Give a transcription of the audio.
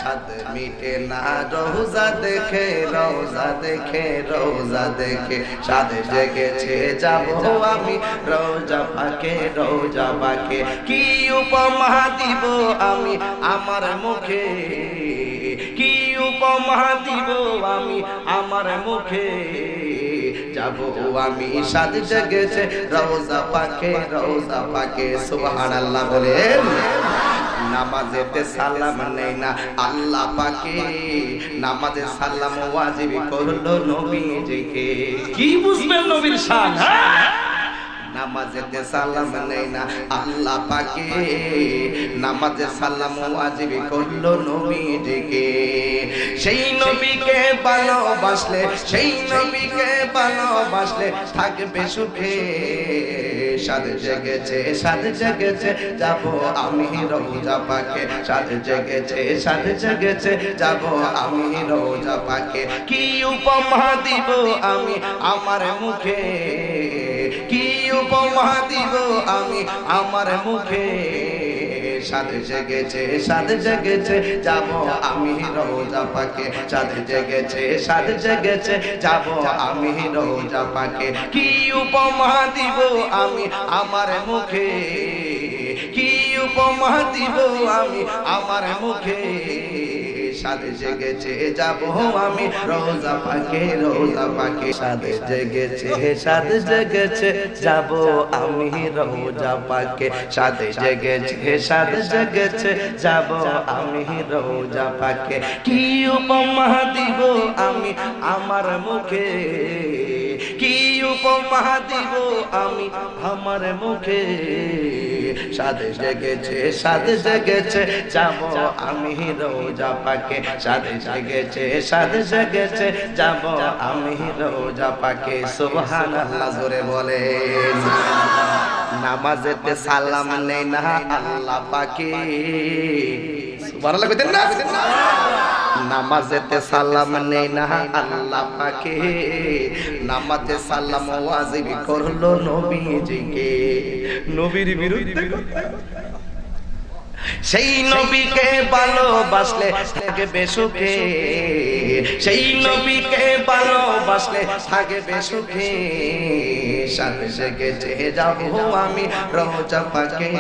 সাদ মিটে না রোজা দেখে রোজা দেখে রোজা দেখে সাদ জেগেছে যাব আমি রোজা পাকে কি উপমা দিব আমি আমার মুখে কি উপমা দিব আমি আমার মুখে যাব আমি সাদ জেগেছে রোজা পাকে সুবহানাল্লাহ বলেন। নামাজেতে সালাম নেই না আল্লাহ পাকে, নামাজে সালাম ওয়াজিব করলো নবীজিকে। কি বুঝবেন নবীর শান? নামাজেতে সালাম নেই না আল্লাহ পাকে, নামাজে সালাম ওয়াজিব করলো নবীজিকে। সেই নবীকে ভালোবাসলে সেই নবীকে ভালোবাসলে থাকবে সুখে। সাদ জেগেছে যাব আমি রোজা পাকে, সাদ জেগেছে যাব আমি রোজা পাকে। কি উপমা দিব আমি আমার মুখে, কি উপমা দিব আমি আমার মুখে। সাদ জেগেছে যাব আমি রোজা পাকে, সাদ জেগেছে যাব আমি রোজা পাকে। কি উপমা দিব আমি আমার মুখে, কি উপমা দিব আমি আমার মুখে। সাদ জেগেছে যাব আমি রোজা পাকে সাদ জেগেছে যাব আমি রোজা পাকে, সাদ জেগেছে যাব আমি রোজা পাকে। কি উপমা দিব আমি আমার মুখে, কি উপমা দিব আমি আমার মুখে। সাদ জেগেছে যাব আমি রোজা পাকে, সাদ জেগেছে যাব আমি রোজা পাকে। সুবহানাল্লাহ জোরে বলেন। নামাজেতে সালাম নেই না আল্লাহ পাকে, সুবহানাল্লাহ কইতেন না? নামাজেতে সালাম নেই না আল্লাহ পাকে, নামাজে সালাম ওয়াজিব করলো নবীজিকে। নবীর বিরুদ্ধে সেই নবীকে ভালোবাসলে থাকবে সুখে, সেই নবীকে ভালোবাসলে থাকবে সুখে। সাদ জেগেছে যাব আমি রোজা পাকে